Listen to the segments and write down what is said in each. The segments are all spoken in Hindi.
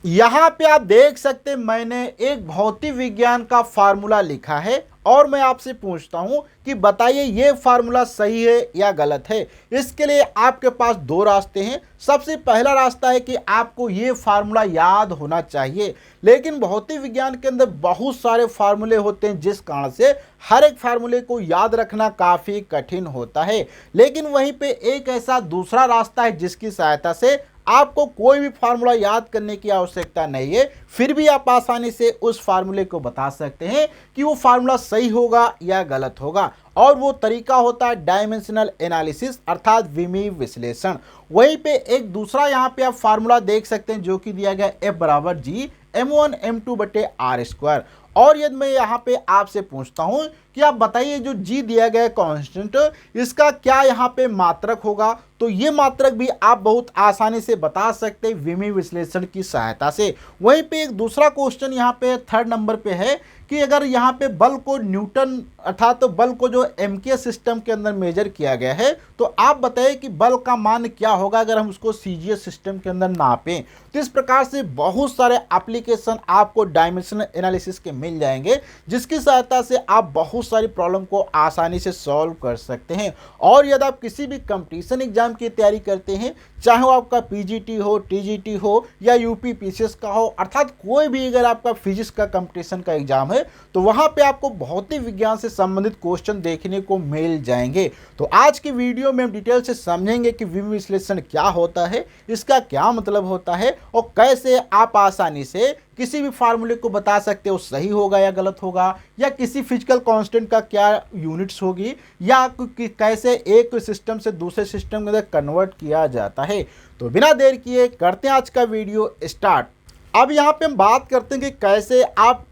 यहाँ पे आप देख सकते हैं मैंने एक भौतिक विज्ञान का फार्मूला लिखा है और मैं आपसे पूछता हूँ कि बताइए ये फार्मूला सही है या गलत है। इसके लिए आपके पास दो रास्ते हैं। सबसे पहला रास्ता है कि आपको ये फार्मूला याद होना चाहिए, लेकिन भौतिक विज्ञान के अंदर बहुत सारे फार्मूले होते हैं जिस कारण से हर एक फार्मूले को याद रखना काफ़ी कठिन होता है। लेकिन वहीं पे एक ऐसा दूसरा रास्ता है जिसकी सहायता से आपको कोई भी फार्मूला याद करने की आवश्यकता नहीं है, फिर भी आप आसानी से उस फार्मूले को बता सकते हैं कि वो फार्मूला सही होगा या गलत होगा। और वो तरीका होता है डायमेंशनल एनालिसिस अर्थात द्विमीय विश्लेषण। वहीं पे एक दूसरा यहाँ पे आप फार्मूला देख सकते हैं जो कि दिया गया F बराबर जी m1m2/r²। और यदि मैं यहाँ पे आपसे पूछता हूँ कि आप बताइए जो जी दिया गया है कांस्टेंट, इसका क्या यहाँ पे मात्रक होगा, तो ये मात्रक भी आप बहुत आसानी से बता सकते हैं द्विमीय विश्लेषण की सहायता से। वहीं पे एक दूसरा क्वेश्चन यहाँ पे थर्ड नंबर पे है कि अगर यहाँ पे बल को न्यूटन अर्थात तो बल को जो एमके सिस्टम के अंदर मेजर किया गया है, तो आप बताइए कि बल का मान क्या होगा अगर हम उसको सीजीएस सिस्टम के अंदर नापें। तो इस प्रकार से बहुत सारे एप्लीकेशन आपको डायमेंशनल एनालिसिस के मिल जाएंगे जिसकी सहायता से आप बहुत सारी प्रॉब्लम को आसानी से सॉल्व कर सकते हैं। और यदि आप किसी भी कंपटीशन एग्जाम की तैयारी करते हैं, चाहे वो आपका पीजीटी हो, टीजीटी हो या यूपी पीसीएस का हो, अर्थात कोई भी अगर आपका फिजिक्स का कंपटीशन का एग्जाम है, तो वहां पे आपको भौतिक विज्ञान से संबंधित क्वेश्चन देखने को मिल जाएंगे। तो आज की वीडियो में हम डिटेल से समझेंगे कि द्विमीय विश्लेषण क्या होता है, इसका क्या मतलब होता है और कैसे आप आसानी से किसी भी फार्मूले को बता सकते हो सही होगा या गलत होगा, या किसी फिजिकल कांस्टेंट का क्या यूनिट्स होगी, या कैसे एक सिस्टम से दूसरे सिस्टम के अंदर कन्वर्ट किया जाता है। तो बिना देर किए करते हैं आज का वीडियो स्टार्ट। अब यहाँ पे हम बात करते हैं कि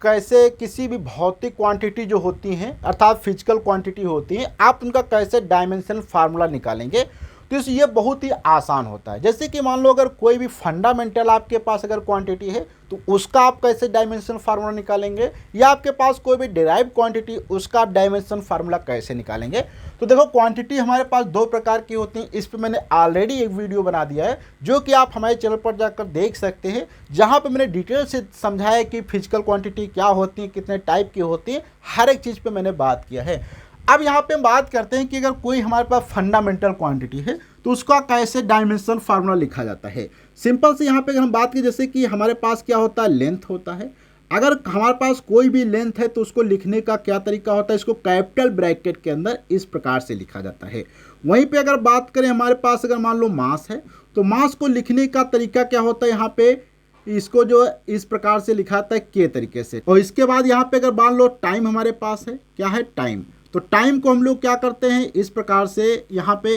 कैसे किसी भी भौतिक क्वांटिटी जो होती हैं अर्थात फिजिकल क्वांटिटी होती हैं, आप उनका कैसे डायमेंशनल फार्मूला निकालेंगे। तो ये बहुत ही आसान होता है। जैसे कि मान लो अगर कोई भी फंडामेंटल आपके पास अगर क्वांटिटी है तो उसका आप कैसे डायमेंशन फार्मूला निकालेंगे, या आपके पास कोई भी डिराइव क्वांटिटी उसका आप डायमेंशन फार्मूला कैसे निकालेंगे। तो देखो क्वांटिटी हमारे पास दो प्रकार की होती हैं। इस पर मैंने ऑलरेडी एक वीडियो बना दिया है जो कि आप हमारे चैनल पर जाकर देख सकते हैं, जहाँ पर मैंने डिटेल से समझाया कि फिजिकल क्वांटिटी क्या होती है, कितने टाइप की होती है, हर एक चीज़ पर मैंने बात किया है। अब यहाँ पे हम बात करते हैं कि अगर कोई हमारे पास फंडामेंटल क्वांटिटी है तो उसका कैसे डायमेंशन फार्मूला लिखा जाता है। सिंपल से यहाँ पे अगर हम बात की, जैसे कि हमारे पास क्या होता है, लेंथ होता है। अगर हमारे पास कोई भी लेंथ है तो उसको लिखने का क्या तरीका होता है, इसको कैपिटल ब्रैकेट के अंदर इस प्रकार से लिखा जाता है। वहीं पे अगर बात करें हमारे पास अगर मान लो मास है, तो मास को लिखने का तरीका क्या होता है, यहाँ पे इसको जो इस प्रकार से लिखा जाता है के तरीके से। और इसके बाद यहाँ पे अगर मान लो टाइम हमारे पास है, क्या है टाइम, तो टाइम को हम लोग क्या करते हैं इस प्रकार से, यहाँ पे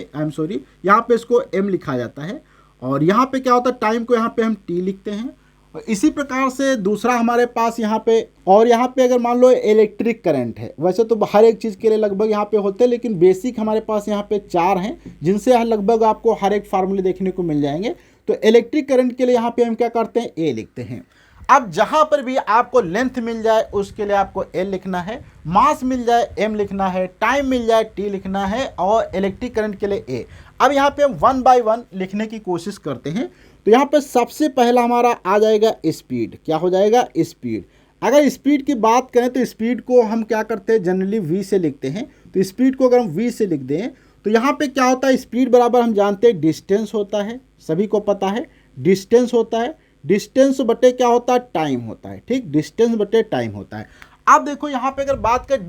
यहाँ पे इसको m लिखा जाता है। और यहाँ पे क्या होता है, टाइम को यहाँ पे हम t लिखते हैं। और इसी प्रकार से दूसरा हमारे पास यहाँ पे, और यहाँ पे अगर मान लो इलेक्ट्रिक करंट है, वैसे तो हर एक चीज़ के लिए लगभग यहाँ पे होते हैं, लेकिन बेसिक हमारे पास यहाँ पे 4 हैं जिनसे लगभग आपको हर एक फार्मूले देखने को मिल जाएंगे। तो इलेक्ट्रिक करंट के लिए यहाँ पे हम क्या करते हैं, ए लिखते हैं। अब जहां पर भी आपको लेंथ मिल जाए उसके लिए आपको एल लिखना है, मास मिल जाए एम लिखना है, टाइम मिल जाए टी लिखना है, और इलेक्ट्रिक करंट के लिए ए। अब यहाँ पे हम 1 बाय 1 लिखने की कोशिश करते हैं। तो यहाँ पे सबसे पहला हमारा आ जाएगा स्पीड। क्या हो जाएगा, स्पीड। अगर स्पीड की बात करें तो स्पीड को हम क्या करते हैं, जनरली वी से लिखते हैं। तो स्पीड को अगर हम वी से लिख दें तो यहाँ पे क्या होता है, स्पीड बराबर हम जानते हैं डिस्टेंस होता है, सभी को पता है डिस्टेंस होता है। डिस्टेंस बटे क्या होता है, टाइम होता है। ठीक, डिस्टेंस बटे टाइम होता है। अब देखो यहाँ पे अगर बात करें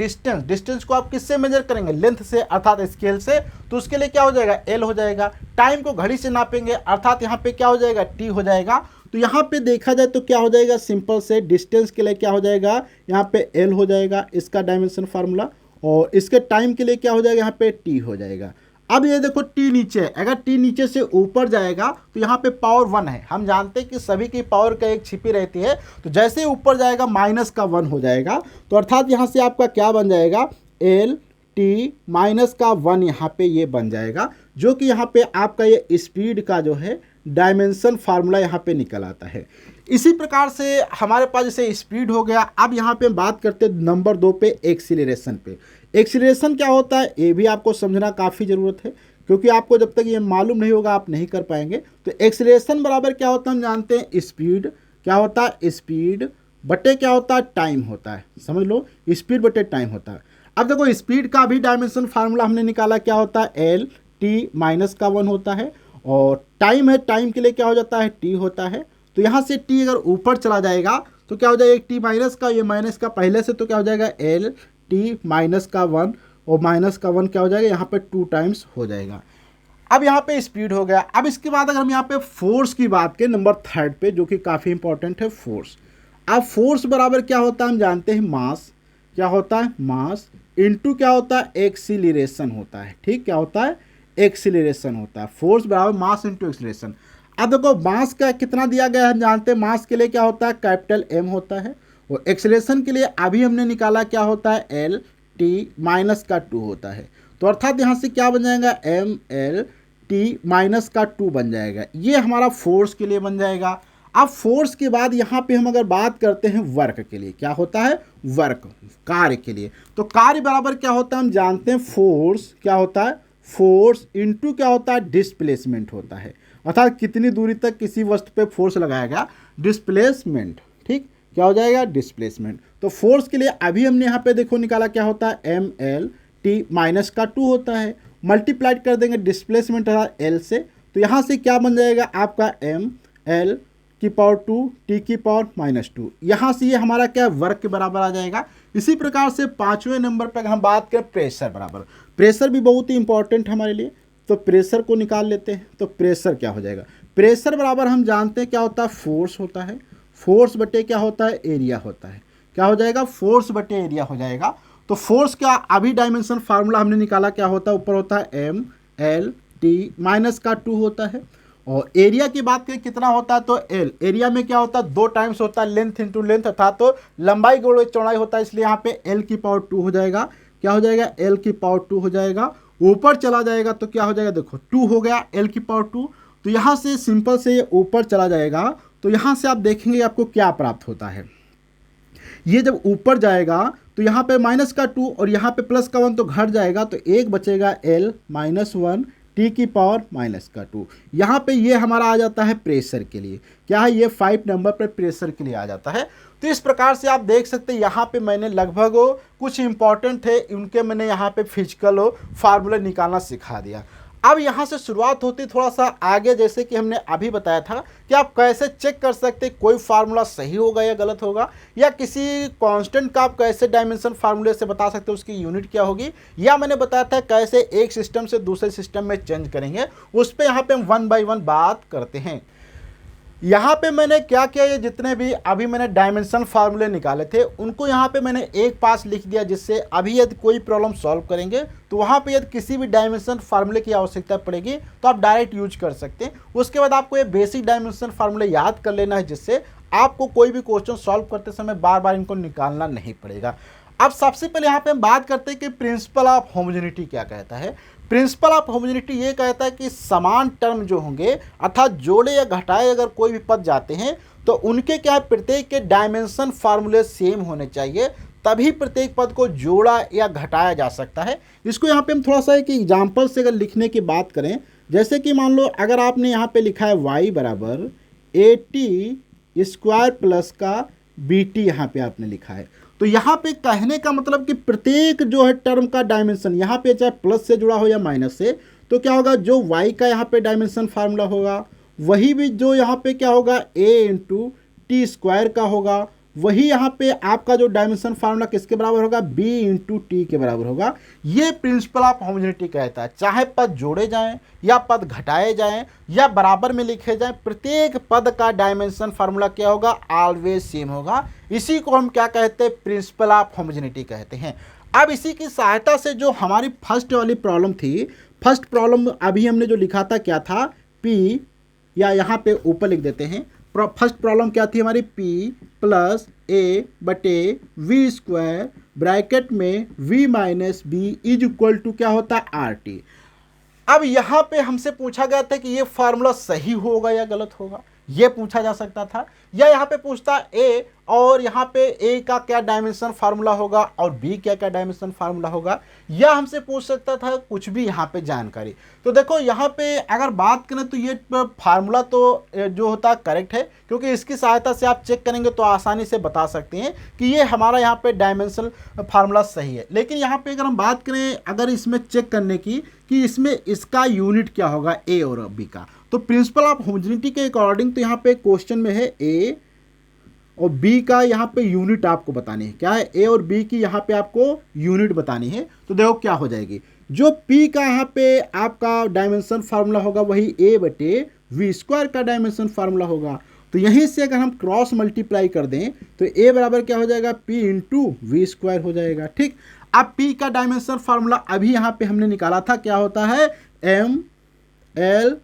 डिस्टेंस को आप किससे मेजर करेंगे, लेंथ से अर्थात स्केल से। तो उसके लिए क्या हो जाएगा, एल हो जाएगा। टाइम को घड़ी से नापेंगे अर्थात यहाँ पे क्या हो जाएगा, टी हो जाएगा। तो यहाँ पे देखा जाए तो क्या हो जाएगा, सिंपल से डिस्टेंस के लिए क्या हो जाएगा, यहाँ पे एल हो जाएगा इसका डायमेंशन फार्मूला, और इसके टाइम के लिए क्या हो जाएगा, यहाँ पे टी हो जाएगा। अब ये देखो टी नीचे है, अगर टी नीचे से ऊपर जाएगा तो यहाँ पे पावर 1 है। हम जानते हैं कि सभी की पावर का एक छिपी रहती है, तो जैसे ही ऊपर जाएगा माइनस का 1 हो जाएगा। तो अर्थात यहाँ से आपका क्या बन जाएगा, एल टी माइनस का 1 यहाँ पे ये बन जाएगा, जो कि यहाँ पे आपका ये स्पीड का जो है डायमेंशन फार्मूला यहाँ पे निकल आता है। इसी प्रकार से हमारे पास जैसे स्पीड हो गया। अब यहाँ पे बात करते हैं नंबर 2 पे, एक्सीलरेशन पे। एक्सीलरेशन क्या होता है ये भी आपको समझना काफ़ी ज़रूरत है, क्योंकि आपको जब तक ये मालूम नहीं होगा आप नहीं कर पाएंगे। तो एक्सीलरेशन बराबर क्या होता है, हम जानते हैं स्पीड क्या होता है, स्पीड बटे क्या होता है, टाइम होता है। समझ लो, स्पीड बटे टाइम होता है। अब देखो स्पीड का भी डायमेंशन फार्मूला हमने निकाला, क्या होता है, एल टी माइनस का 1 होता है, और टाइम है, टाइम के लिए क्या हो जाता है, टी होता है। तो यहाँ से टी अगर ऊपर चला जाएगा तो क्या हो जाएगा, एक टी माइनस का, ये माइनस का पहले से, तो क्या हो जाएगा, एल टी माइनस का 1, और माइनस का 1 क्या हो जाएगा, यहाँ पे 2 टाइम्स हो जाएगा। अब यहाँ पे स्पीड हो गया। अब इसके बाद अगर हम यहाँ पे फोर्स की बात करें नंबर 3 पे, जो कि काफ़ी इंपॉर्टेंट है, फोर्स। अब फोर्स बराबर क्या होता है, हम जानते हैं मास, क्या होता है, मास इनटू क्या होता है, एक्सीलरेशन होता है। ठीक, क्या होता है, एक्सीलरेशन होता है। फोर्स बराबर मास इनटू एक्सीलरेशन। अब देखो मास का कितना दिया गया है, हम जानते हैं मास के लिए क्या होता है, कैपिटल एम होता है, और एक्सीलरेशन के लिए अभी हमने निकाला क्या होता है, एल टी माइनस का 2 होता है। तो अर्थात यहाँ से क्या बन जाएगा, एम एल टी माइनस का 2 बन जाएगा। ये हमारा फोर्स के लिए बन जाएगा। अब फोर्स के बाद यहाँ पे हम अगर बात करते हैं वर्क के लिए, क्या होता है, वर्क, कार्य के लिए, तो कार्य बराबर क्या होता है, हम जानते हैं फोर्स क्या होता है, फोर्स इनटू क्या होता है, डिस्प्लेसमेंट होता है। अर्थात कितनी दूरी तक किसी वस्तु पे फोर्स लगाया गया, डिस्प्लेसमेंट। ठीक, क्या हो जाएगा, डिस्प्लेसमेंट। तो फोर्स के लिए अभी हमने यहाँ पे देखो निकाला, क्या होता है, एम एल टी माइनस का 2 होता है, मल्टीप्लाइड कर देंगे डिस्प्लेसमेंट एल से, तो यहाँ से क्या बन जाएगा आपका, एम एल की पावर 2 टी की पावर -2। यहाँ से ये हमारा क्या, वर्क के बराबर आ जाएगा। इसी प्रकार से 5वें नंबर पर हम बात करें प्रेशर बराबर, प्रेशर भी बहुत ही इंपॉर्टेंट है हमारे लिए, तो प्रेशर को निकाल लेते हैं। तो प्रेशर क्या हो जाएगा, प्रेशर बराबर हम जानते हैं क्या होता है, फोर्स होता है, फोर्स बटे क्या होता है, एरिया होता है। क्या हो जाएगा, फोर्स बटे एरिया हो जाएगा। तो फोर्स का अभी डायमेंशन फार्मूला हमने निकाला, क्या होता है, ऊपर होता है एम एल टी माइनस का 2 होता है, और एरिया की बात करें कितना होता है, तो एल, एरिया में क्या होता है, 2 टाइम्स होता है, लेंथ इंटू लेंथ, अर्थात तो लंबाई गुणे चौड़ाई होता है, इसलिए यहाँ पे एल की पावर 2 हो जाएगा। क्या हो जाएगा, एल की पावर 2 हो जाएगा। ऊपर चला जाएगा तो क्या हो जाएगा, देखो 2 हो गया, एल की पावर 2, तो यहाँ से सिंपल से ये ऊपर चला जाएगा, तो यहाँ से आप देखेंगे आपको क्या प्राप्त होता है। ये जब ऊपर जाएगा तो यहाँ पे माइनस का 2 और यहाँ पे प्लस का 1, तो घट जाएगा, तो एक बचेगा एल -1 टी की पावर -2। यहाँ पे ये हमारा आ जाता है प्रेशर के लिए, क्या है, ये 5 नंबर पर प्रेशर के लिए आ जाता है। तो इस प्रकार से आप देख सकते हैं यहाँ पे मैंने लगभग कुछ इंपॉर्टेंट है उनके मैंने यहाँ पे फिजिकल फार्मूला निकालना सिखा दिया। अब यहाँ से शुरुआत होती थोड़ा सा आगे, जैसे कि हमने अभी बताया था कि आप कैसे चेक कर सकते हैं कोई फार्मूला सही होगा या गलत होगा, या किसी कांस्टेंट का आप कैसे डायमेंशन फार्मूले से बता सकते हैं उसकी यूनिट क्या होगी, या मैंने बताया था कैसे एक सिस्टम से दूसरे सिस्टम में चेंज करेंगे, उस पर यहाँ पे हम 1 बाय 1 बात करते हैं। यहाँ पे मैंने क्या किया, ये जितने भी अभी मैंने डायमेंशन फार्मूले निकाले थे उनको यहाँ पे मैंने एक पास लिख दिया, जिससे अभी यदि कोई प्रॉब्लम सॉल्व करेंगे तो वहाँ पे यदि किसी भी डायमेंशन फार्मूले की आवश्यकता पड़ेगी तो आप डायरेक्ट यूज कर सकते हैं। उसके बाद आपको ये बेसिक डायमेंशन फार्मूले याद कर लेना है, जिससे आपको कोई भी क्वेश्चन सॉल्व करते समय बार बार इनको निकालना नहीं पड़ेगा। अब सबसे पहले यहाँ पे हम बात करते हैं कि प्रिंसिपल ऑफ होमोजेनिटी क्या कहता है। प्रिंसिपल ऑफ होमोजेनिटी ये कहता है कि समान टर्म जो होंगे, अर्थात जोड़े या घटाए अगर कोई भी पद जाते हैं तो उनके क्या है, प्रत्येक के डायमेंशन फार्मूले सेम होने चाहिए, तभी प्रत्येक पद को जोड़ा या घटाया जा सकता है। इसको यहाँ पे हम थोड़ा सा एक एग्जाम्पल से अगर लिखने की बात करें, जैसे कि मान लो अगर आपने यहाँ पे लिखा है y बराबर AT² प्लस का BT, यहाँ पे आपने लिखा है, तो यहाँ पे कहने का मतलब कि प्रत्येक जो है टर्म का डायमेंशन, यहाँ पे चाहे प्लस से जुड़ा हो या माइनस से, तो क्या होगा, जो y का यहाँ पे डायमेंशन फार्मूला होगा वही भी जो यहाँ पे क्या होगा, a × t² का होगा, वही यहाँ पे आपका जो डायमेंशन फार्मूला किसके बराबर होगा, b × t के बराबर होगा। ये प्रिंसिपल ऑफ होमोजेनिटी कहता है, चाहे पद जोड़े जाएं या पद घटाए जाएं या बराबर में लिखे जाएं, प्रत्येक पद का डायमेंशन फार्मूला क्या होगा, ऑलवेज सेम होगा। इसी को हम क्या कहते हैं, प्रिंसिपल ऑफ होमोजेनिटी कहते हैं। अब इसी की सहायता से जो हमारी फर्स्ट वाली प्रॉब्लम थी, फर्स्ट प्रॉब्लम अभी हमने जो लिखा था क्या था, p, या यहाँ पे ऊपर लिख देते हैं, फर्स्ट प्रॉब्लम क्या थी हमारी, p + a बटे v² ब्रैकेट में v - b = क्या होता है, RT। अब यहाँ पे हमसे पूछा गया था कि ये फार्मूला सही होगा या गलत होगा। ये पूछा जा सकता था, या यहाँ पे पूछता ए और यहाँ पे ए का क्या डायमेंशन फार्मूला होगा और बी क्या क्या डायमेंशन फार्मूला होगा, या हमसे पूछ सकता था कुछ भी यहाँ पे जानकारी। तो देखो यहाँ पे अगर बात करें तो ये फार्मूला तो जो होता है करेक्ट है, क्योंकि इसकी सहायता से आप चेक करेंगे तो आसानी से बता सकते हैं कि ये हमारा यहाँ पे डायमेंशन फार्मूला सही है। लेकिन यहाँ पे अगर हम बात करें अगर इसमें चेक करने की कि इसमें इसका यूनिट क्या होगा ए और बी का, तो प्रिंसिपल ऑफ होमोजेनिटी के अकॉर्डिंग तो यहाँ पे क्वेश्चन में है ए और बी का यहाँ पे यूनिट आपको बतानी है। क्या है, ए और बी की यहाँ पे आपको यूनिट बतानी है। तो देखो क्या हो जाएगी, जो पी का यहाँ पे आपका डायमेंशन फार्मूला होगा वही ए बटे वी स्क्वायर का डायमेंशन फार्मूला होगा। तो यहीं से अगर हम क्रॉस मल्टीप्लाई कर दें तो ए बराबर क्या हो जाएगा, पी इंटू वी स्क्वायर हो जाएगा। ठीक, अब पी का डायमेंशन फार्मूला अभी यहाँ पे हमने निकाला था, क्या होता है, एम एल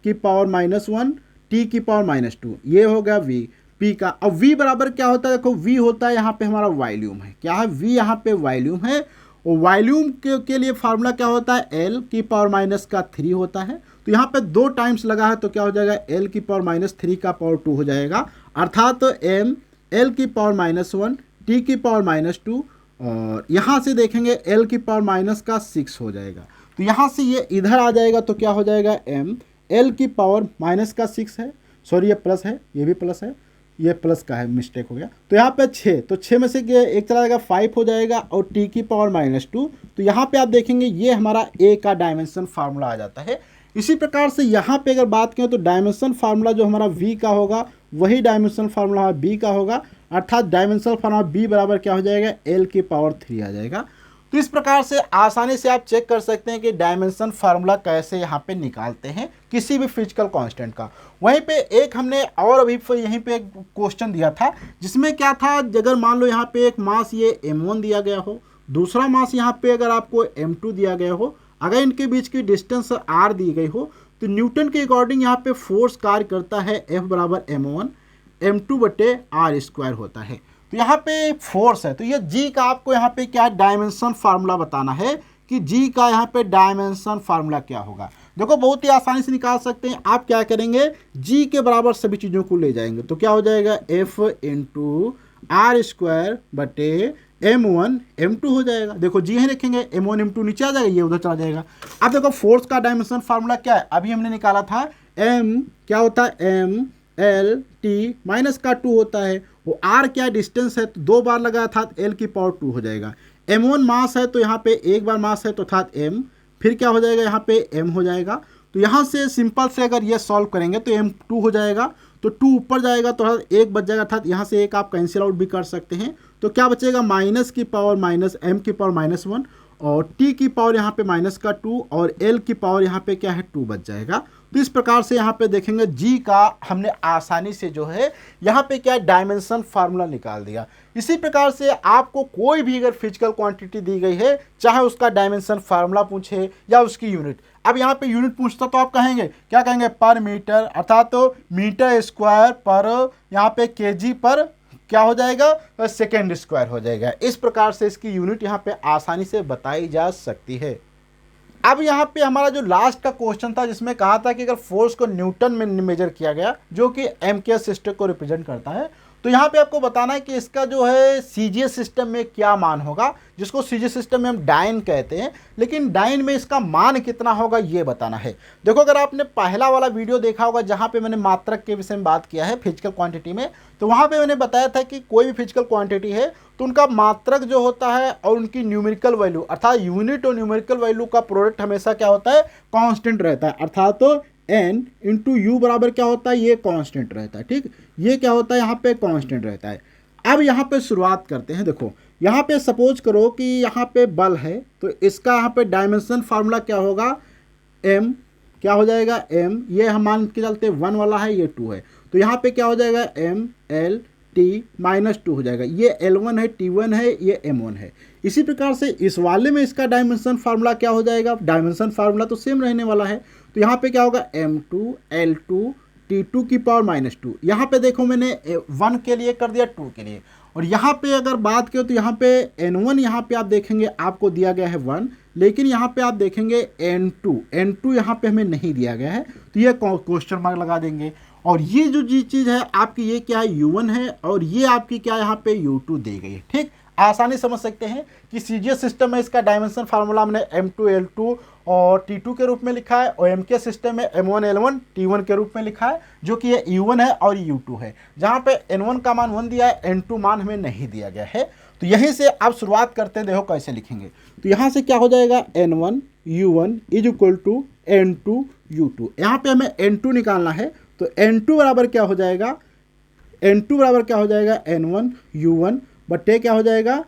की पावर -1 टी की पावर -2, ये हो गया वी पी का। अब वी बराबर क्या होता है, देखो वी होता है यहाँ पे हमारा वॉल्यूम है, क्या है, वी यहाँ पे वॉल्यूम है, और वॉल्यूम के लिए फार्मूला क्या होता है, एल की पावर -3 होता है। तो यहाँ पे 2 टाइम्स लगा है तो क्या हो जाएगा, एल की पावर -3 का पावर 2 हो जाएगा, अर्थात तो एम एल की पावर -1 टी की पावर -2, और यहाँ से देखेंगे एल की पावर -6 हो जाएगा। तो यहाँ से ये इधर आ जाएगा तो क्या हो जाएगा, एम एल की पावर -6 है, सॉरी ये प्लस है, ये भी प्लस है, ये प्लस का है, मिस्टेक हो गया। तो यहाँ पे 6, तो 6 में से एक चला जाएगा 5 हो जाएगा, और टी की पावर -2। तो यहाँ पे आप देखेंगे ये हमारा ए का डायमेंशन फार्मूला आ जाता है। इसी प्रकार से यहाँ पे अगर बात करें तो डायमेंशन फार्मूला जो हमारा वी का होगा वही डायमेंशन फार्मूला हमारा बी का होगा, अर्थात डायमेंशन फार्मूला बी बराबर क्या हो जाएगा, एल की पावर 3 आ जाएगा। तो इस प्रकार से आसानी से आप चेक कर सकते हैं कि डायमेंशन फार्मूला कैसे यहाँ पे निकालते हैं किसी भी फिजिकल कांस्टेंट का। वहीं पे एक हमने और अभी यहीं पे एक क्वेश्चन दिया था जिसमें क्या था, अगर मान लो यहाँ पे एक मास ये m1 दिया गया हो, दूसरा मास यहाँ पे अगर आपको m2 दिया गया हो, अगर इनके बीच की डिस्टेंस r दी गई हो, तो न्यूटन के अकॉर्डिंग यहाँ पे फोर्स कार्य करता है F बराबर m1 m2 बटे r स्क्वायर होता है। तो यहाँ पे फोर्स है, तो ये जी का आपको यहाँ पे क्या डायमेंशन फार्मूला बताना है कि जी का यहाँ पे डायमेंशन फार्मूला क्या होगा। देखो बहुत ही आसानी से निकाल सकते हैं। आप क्या करेंगे, जी के बराबर सभी चीज़ों को ले जाएंगे तो क्या हो जाएगा, एफ इंटू आर स्क्वायर बटे m1 m2 हो जाएगा। देखो जी है लिखेंगे, m1 m2 नीचे आ जाएगा, ये उधर चला जाएगा। अब देखो फोर्स का डायमेंशन फार्मूला क्या है, अभी हमने निकाला था, m क्या होता है, m एल टी -2 होता है, वो आर क्या डिस्टेंस है तो 2 बार लगा था, एल की पावर 2 हो जाएगा। m1 मास है तो यहाँ पे एक बार मास है तो अर्थात m, फिर क्या हो जाएगा यहाँ पे m हो जाएगा। तो यहाँ से सिंपल से अगर ये सॉल्व करेंगे तो m2 हो जाएगा, तो 2 ऊपर जाएगा तो एक बच जाएगा, अर्थात यहाँ से एक आप कैंसिल आउट भी कर सकते हैं। तो क्या बचेगा, माइनस की पावर -m की पावर -1 और t की पावर यहाँ पे -2 और l की पावर यहाँ पे क्या है 2 बच जाएगा। तो इस प्रकार से यहाँ पे देखेंगे g का हमने आसानी से जो है यहाँ पे क्या डायमेंशन फार्मूला निकाल दिया। इसी प्रकार से आपको कोई भी अगर फिजिकल क्वांटिटी दी गई है, चाहे उसका डायमेंशन फार्मूला पूछे या उसकी यूनिट, अब यहाँ पे यूनिट पूछता तो आप कहेंगे, क्या कहेंगे, पर मीटर, अर्थात तो मीटर स्क्वायर पर यहाँ पे केजी पर क्या हो जाएगा, सेकेंड स्क्वायर हो जाएगा। इस प्रकार से इसकी यूनिट यहाँ पे आसानी से बताई जा सकती है। अब यहाँ पे हमारा जो लास्ट का क्वेश्चन था जिसमें कहा था कि अगर फोर्स को न्यूटन में मेजर किया गया जो कि एमकेएस सिस्टम को रिप्रेजेंट करता है, तो यहाँ पे आपको बताना है कि इसका जो है सीजीएस सिस्टम में क्या मान होगा, जिसको सीजीएस सिस्टम में हम डाइन कहते हैं, लेकिन डाइन में इसका मान कितना होगा ये बताना है। देखो अगर आपने पहला वाला वीडियो देखा होगा जहाँ पे मैंने मात्रक के विषय में बात किया है फिजिकल क्वांटिटी में, तो वहाँ पे मैंने बताया था कि कोई भी फिजिकल क्वांटिटी है तो उनका मात्रक जो होता है और उनकी न्यूमेरिकल वैल्यू अर्थात यूनिट और न्यूमेरिकल वैल्यू का प्रोडक्ट हमेशा क्या होता है, कांस्टेंट रहता है, अर्थात तो n इंटू यू बराबर क्या होता है, ये कांस्टेंट रहता है। ठीक, ये क्या होता है यहाँ पे कांस्टेंट रहता है। अब यहाँ पे शुरुआत करते हैं। देखो यहाँ पे सपोज करो कि यहाँ पे बल है तो इसका यहाँ पे डायमेंशन फार्मूला क्या होगा, m क्या हो जाएगा, m ये हम मान के चलते 1 वाला है, ये 2 है, तो यहाँ पे क्या हो जाएगा, m l t -2 हो जाएगा। ये L1 है, T1 है, ये M1 है। इसी प्रकार से इस वाले में इसका डायमेंशन फार्मूला क्या हो जाएगा, डायमेंशन फार्मूला तो सेम रहने वाला है, तो यहाँ पे क्या होगा, M2 L2 T2 की पावर -2। यहाँ पे देखो मैंने 1 के लिए कर दिया, 2 के लिए, और यहाँ पे अगर बात करें तो यहाँ पे N1 यहाँ पे आप देखेंगे आपको दिया गया है 1, लेकिन यहाँ पे आप देखेंगे N2 यहाँ पे हमें नहीं दिया गया है, तो ये क्वेश्चन मार्क लगा देंगे। और ये जो जी चीज़ है आपकी ये क्या है U1 है और ये आपकी क्या यहाँ पे U2 दी गई है। ठीक, आसानी समझ सकते हैं कि सीजीएस सिस्टम में इसका डायमेंशन फार्मूला हमने M2 L2 और T2 के रूप में लिखा है और एमके सिस्टम में M1 L1 T1 के रूप में लिखा है, जो कि ये U1 है और U2 है। जहाँ पे N1 का मान 1 दिया है, N2 मान हमें नहीं दिया गया है। तो यहीं से आप शुरुआत करते हैं, देखो कैसे लिखेंगे। तो यहाँ से क्या हो जाएगा, N1 U1 is equal to N2 U2। यहाँ पे हमें N2 निकालना है, तो N2 बराबर क्या हो जाएगा, N2 बराबर क्या हो जाएगा, N1 U1 बट्टे क्या हो जाएगा,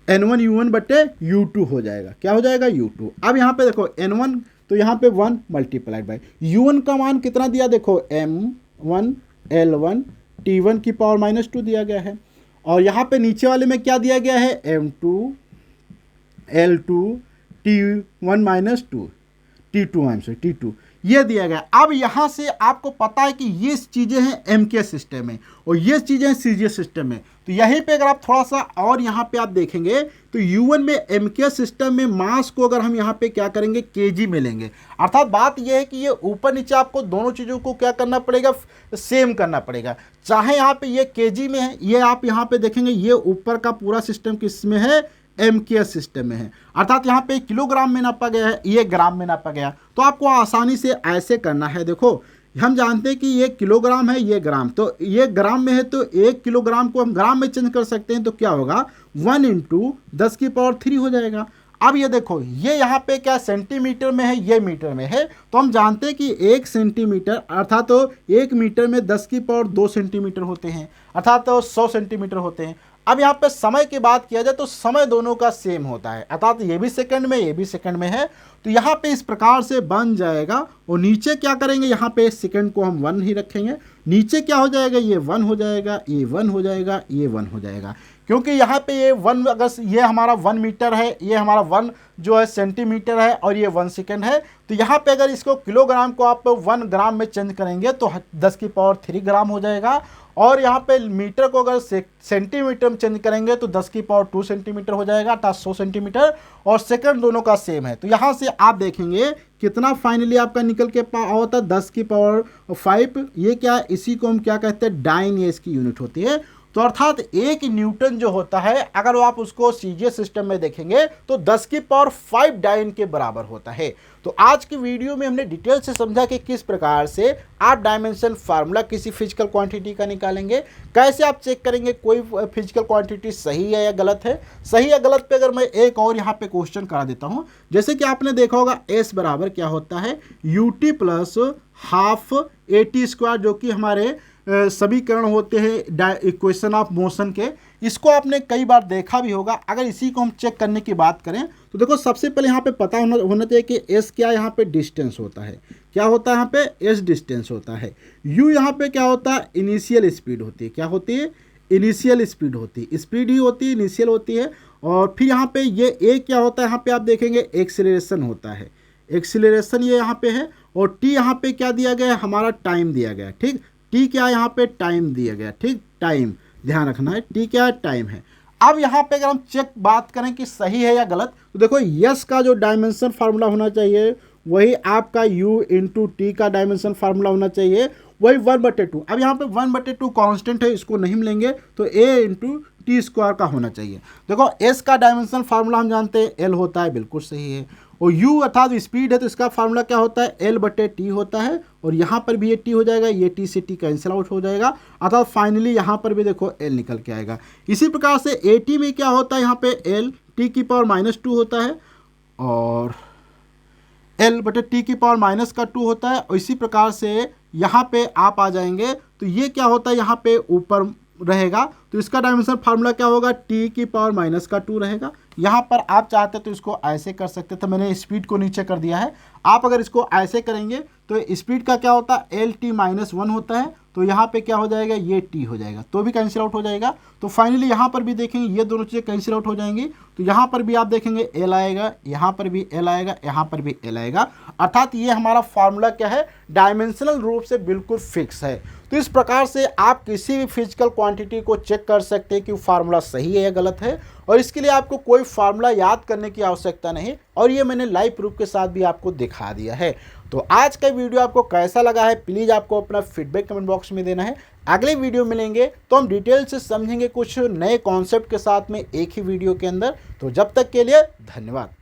N1 U1 बट्टे U2 हो जाएगा। क्या हो जाएगा, U2। अब यहाँ पे देखो N1 तो यहाँ पे 1 मल्टीप्लाइड बाई U1 का मान कितना दिया, देखो M1 L1 T1 की पावर -2 दिया गया है और यहाँ पे नीचे वाले में क्या दिया गया है, M2 L2 T1 -2 T2 ये दिया गया। अब यहाँ से आपको पता है कि ये चीज़ें हैं एमके सिस्टम में और ये चीज़ें हैं सीजीएस सिस्टम में। तो यहीं पे अगर आप थोड़ा सा और यहाँ पे आप देखेंगे तो U1 में एमके सिस्टम में मास को अगर हम यहाँ पे क्या करेंगे, केजी में लेंगे। अर्थात बात यह है कि ये ऊपर नीचे आपको दोनों चीज़ों को क्या करना पड़ेगा, सेम करना पड़ेगा। चाहे यहाँ पे ये केजी में है, ये आप यहाँ पे देखेंगे ये ऊपर का पूरा सिस्टम किस में है, एमकेएस सिस्टम में है। अर्थात यहाँ पे किलोग्राम में नापा गया है, ये ग्राम में नापा गया। तो आपको आसानी से ऐसे करना है। देखो हम जानते हैं कि ये किलोग्राम है, ये ग्राम, तो ये ग्राम में है तो 1 किलोग्राम को हम ग्राम में चेंज कर सकते हैं। तो क्या होगा, 1 × 10³ हो जाएगा। अब ये देखो ये यहाँ पे क्या सेंटीमीटर में है, ये मीटर में है। तो हम जानते हैं कि 1 सेंटीमीटर अर्थात तो 1 मीटर में 10² 2 सेंटीमीटर होते हैं, अर्थात तो 100 सेंटीमीटर होते हैं। अब यहाँ पे समय की बात किया जाए तो समय दोनों का सेम होता है, अर्थात ये भी सेकंड में ये भी सेकंड में है। तो यहाँ पे इस प्रकार से बन जाएगा और नीचे क्या करेंगे, यहाँ पे सेकंड को हम 1 ही रखेंगे। नीचे क्या हो जाएगा, ये 1 हो जाएगा, ये 1 हो जाएगा, ये 1 हो जाएगा। क्योंकि यहाँ पे ये 1 अगर ये हमारा 1 मीटर है, ये हमारा 1 जो है सेंटीमीटर है और ये 1 सेकंड है। तो यहाँ पे अगर इसको किलोग्राम को आप 1 ग्राम में चेंज करेंगे तो 10³ ग्राम हो जाएगा और यहाँ पे मीटर को अगर सेंटीमीटर में चेंज करेंगे तो 10² 2 सेंटीमीटर हो जाएगा, अर्थात 100 सेंटीमीटर। और सेकंड दोनों का सेम है। तो यहाँ से आप देखेंगे कितना फाइनली आपका निकल के होता है 10⁵। ये क्या है, इसी को हम क्या कहते हैं, डाइन, ये इसकी यूनिट होती है। तो अर्थात 1 न्यूटन जो होता है अगर आप उसको सीजीएस सिस्टम में देखेंगे तो 10⁵ डाइन के बराबर होता है। तो आज की वीडियो में हमने डिटेल से समझा कि किस प्रकार से आप डायमेंशन फार्मूला किसी फिजिकल क्वांटिटी का निकालेंगे, कैसे आप चेक करेंगे कोई फिजिकल क्वांटिटी सही है या गलत है। सही या गलत पे अगर मैं एक और यहाँ पे क्वेश्चन करा देता हूँ, जैसे कि आपने देखा होगा S बराबर क्या होता है, UT प्लस हाफ AT², जो कि हमारे समीकरण होते हैं इक्वेशन ऑफ मोशन के। इसको आपने कई बार देखा भी होगा। अगर इसी को हम चेक करने की बात करें तो देखो सबसे पहले यहाँ पे पता होना चाहिए कि S क्या यहाँ पे डिस्टेंस होता है, क्या होता है यहाँ पे S डिस्टेंस होता है। U यहाँ पे क्या होता है, इनिशियल स्पीड होती है। क्या होती है, इनिशियल स्पीड होती है, स्पीड ही होती है, इनिशियल होती है। और फिर यहाँ पे ये A क्या होता है, यहाँ पे आप देखेंगे एक्सीलरेशन होता है, एक्सीलरेशन ये यहाँ पे है। और T यहाँ पे क्या दिया गया है, हमारा टाइम दिया गया है। ठीक, T क्या है, यहाँ पे टाइम दिया गया। ठीक, टाइम ध्यान रखना है, T क्या है, टाइम है। अब यहाँ पे अगर हम चेक बात करें कि सही है या गलत, तो देखो यस का जो डायमेंशन फार्मूला होना चाहिए वही आपका U × T का डायमेंशन फार्मूला होना चाहिए, वही 1/2। अब यहाँ पे 1/2 कांस्टेंट है, इसको नहीं मिलेंगे तो A × T² का होना चाहिए। देखो S का डायमेंशन फार्मूला हम जानते हैं L होता है, बिल्कुल सही है। और U अर्थात स्पीड है तो इसका फार्मूला क्या होता है, L/T होता है। और यहाँ पर भी ये T हो जाएगा, ये T से T कैंसिल आउट हो जाएगा, अर्थात फाइनली यहाँ पर भी देखो L निकल के आएगा। इसी प्रकार से AT में क्या होता है, यहाँ पे L T⁻² होता है और L/T⁻² होता है। और इसी प्रकार से यहाँ पे आप आ जाएंगे तो ये क्या होता है, यहाँ पे ऊपर रहेगा तो इसका डायमेंशन फार्मूला क्या होगा, T⁻² रहेगा। यहाँ पर आप चाहते तो इसको ऐसे कर सकते थे, मैंने स्पीड को नीचे कर दिया है। आप अगर इसको ऐसे करेंगे तो स्पीड का क्या होता है, LT-1 होता है। तो यहाँ पे क्या हो जाएगा, ये T हो जाएगा, तो भी कैंसिल आउट हो जाएगा। तो फाइनली यहाँ पर भी देखेंगे ये दोनों चीज़ें कैंसिल आउट हो जाएंगी। तो यहाँ पर भी आप देखेंगे L आएगा, यहाँ पर भी L आएगा, यहाँ पर भी L आएगा। अर्थात ये हमारा फार्मूला क्या है, डायमेंशनल रूप से बिल्कुल फिक्स है। तो इस प्रकार से आप किसी भी फिजिकल क्वांटिटी को चेक कर सकते हैं कि फार्मूला सही है या गलत है। और इसके लिए आपको कोई फार्मूला याद करने की आवश्यकता नहीं, और ये मैंने लाइव प्रूफ के साथ भी आपको दिखा दिया है। तो आज का वीडियो आपको कैसा लगा है, प्लीज़ आपको अपना फीडबैक कमेंट बॉक्स में देना है। अगले वीडियो मिलेंगे तो हम डिटेल से समझेंगे कुछ नए कॉन्सेप्ट के साथ में एक ही वीडियो के अंदर। तो जब तक के लिए धन्यवाद।